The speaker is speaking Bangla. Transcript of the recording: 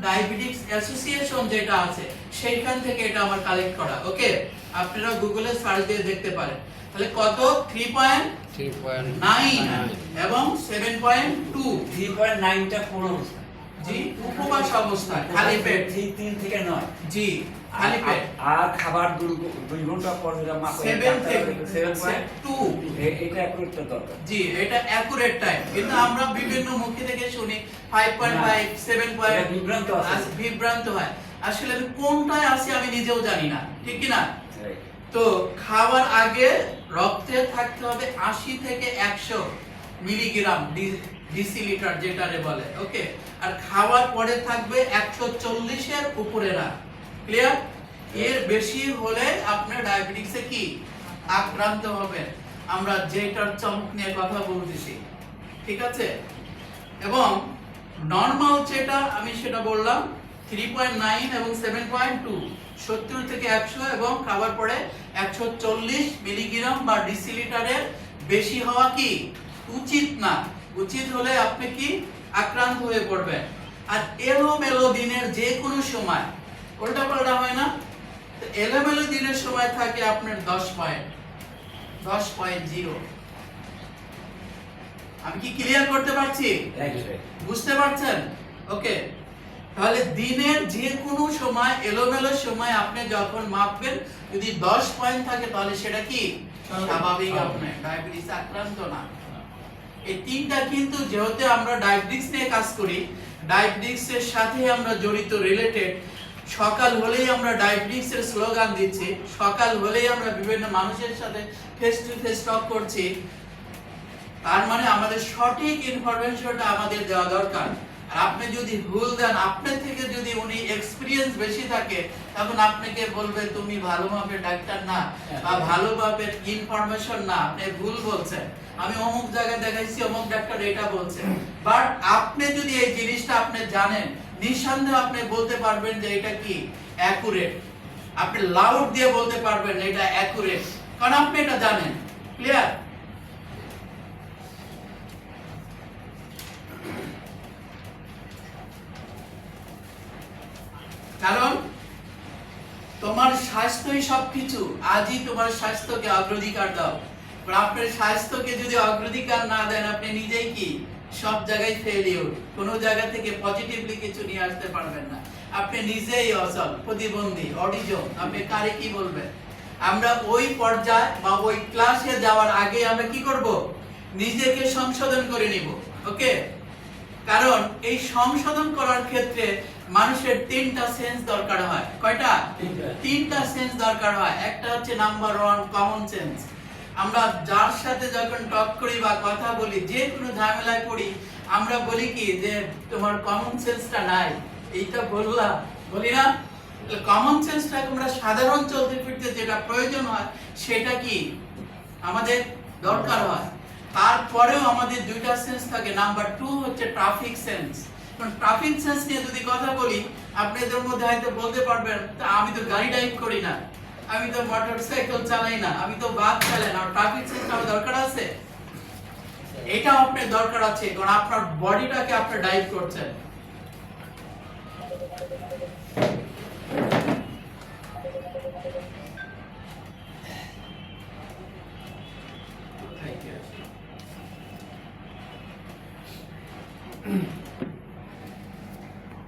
ডায়াবেটিক্স অ্যাসোসিয়েশন যেটা আছে সেইখান থেকে এটা আমার কালেক্ট করা। ওকে, আপনারা গুগলে সার্চ দিয়ে দেখতে পারেন। তাহলে কত? 3.9 এবং 7.2। 3.9টা কোন অবস্থা? জি, উপবাস অবস্থা, খালি পেট। 3 থেকে 9। জি, খালি পেট। আর খাবার 2 ঘন্টা পর যেটা মাপা 7 থেকে 7.2 এটা একটা দরকার। জি, এটা অ্যাকুরেট টাইম। কিন্তু আমরা বিভিন্ন মুখ থেকে শুনি 5.5 7. বিভ্রান্ত আছে, বিভ্রান্ত হয়। আসলে আমি কোনটায় আছি আমি নিজেও জানি না, ঠিক কি না? তো খাওয়ার আগে রক্তে থাকতে হবে 80 থেকে 100 মিলিগ্রাম ডিসিলিটার যেটারে বলে। ওকে, আর খাওয়ার পরে থাকবে 140 এর উপরে না। ক্লিয়ার? এর বেশি হলে আপনার ডায়াবেটিসে কি আক্রান্ত হবে। আমরা যেটার চমক নিয়ে কথা বলতেছি, ঠিক আছে? এবং নরমাল যেটা আমি সেটা বললাম 3.9 এবং 7.2, 70 থেকে 100 এবং খাবার পরে 140 মিলিগ্রাম বা ডিসিলিটারের বেশি হওয়া কি উচিত না। উচিত হলে আপনি কি আক্রান্ত হয়ে পড়বেন। আর এলোমেলো দিনের যে কোনো সময়, উল্টাপাল্টা হয় না, তো এলোমেলো দিনের সময় থাকে আপনার 10.0। আমি কি ক্লিয়ার করতে পারছি? বুঝতে পারছেন? ওকে, তাহলে দিনের যে কোনো সময় এলোমেলো সময় আপনি যখন মাপবেন, যদি 10 পয়েন্ট থাকে তাহলে সেটা কি স্বাভাবিক, আপনি ডায়াবেটিস আক্রান্ত না। এই তিনটা কিন্তু যেহেতু আমরা ডায়াবেটিস নিয়ে কাজ করি, ডায়াবেটিসের সাথে আমরা জড়িত, রিলেটেড। সকাল হলেই আমরা ডায়াবেটিসের স্লোগান দিচ্ছি, সকাল হলেই আমরা বিভিন্ন মানুষের সাথে ফেস টু ফেস টক করছি। তার মানে আমাদের সঠিক ইনফরমেশনটা আমাদের দেওয়া দরকার। আর আপনি যদি ভুল দেন, আপনার থেকে যদি উনি এক্সপেরিয়েন্স বেশি থাকে, তখন আপনাকে বলবে তুমি ভালোভাবে ডাক্তার না বা ভালোভাবে ইনফরমেশন না, আপনি ভুল বলছেন। আমি অমুক জায়গায় দেখাইছি, অমুক ডাক্তার এটা বলছে। বাট আপনি যদি এই জিনিসটা আপনি জানেন, নিঃসন্দেহে আপনি বলতে পারবেন যে এটা কি অ্যাকুরেট। আপনি লাউড দিয়ে বলতে পারবেন এটা অ্যাকুরেট, কারণ আপনি এটা জানেন। ক্লিয়ার? কারণ তোমার স্বাস্থ্যই সবকিছু। আজই তোমার স্বাস্থ্যকে অগ্রাধিকার দাও। আপনার স্বাস্থ্যকে যদি অগ্রাধিকার না দেন, আপনি নিজেই কি সব জায়গায় ফেলিওর, কোনো জায়গা থেকে পজিটিভলি কিছু নিয়ে আসতে পারবেন না। আপনি নিজেই অচল, প্রতিবন্ধী, অডিজম। আপনি কারে কি বলবেন? আমরা ওই পর্যায়ে বা ওই ক্লাসে যাওয়ার আগে আমরা কি করব? নিজেকে সংশোধন করে নিব। ওকে, কারণ এই সংশোধন করার ক্ষেত্রে মানুষের 3টা সেন্স দরকার হয়। কয়টা? 3টা সেন্স দরকার হয়। একটা হচ্ছে নাম্বার 1 কমন সেন্স। আমরা যার সাথে যখন টক করি বা কথা বলি, যে কোনো ঝামেলায় পড়ি, আমরা বলি কি যে তোমার কমন সেন্সটা নাই, এইটা বলি না? কমন সেন্সটা আমরা সাধারণ চলতে ফিরতে যেটা প্রয়োজন হয় সেটা কি আমাদের দরকার হয়। তারপরেও আমাদের 2টা সেন্স থাকে। নাম্বার 2 হচ্ছে ট্রাফিক সেন্স। কারণ ট্রাফিক সেন্স নিয়ে যদি কথা বলি, আপনাদের মধ্যে হয়তো বলতে পারবেন আমি তো গাড়ি ড্রাইভ করি না, আমি তো মোটরসাইকেল চালাই না, আমি তো বাস চালাই না। ট্রাফিক সেন্স আমার দরকার আছে? এটা আপনার দরকার আছে, কারণ আপনার বডিটাকে আপনি ড্রাইভ করছেন।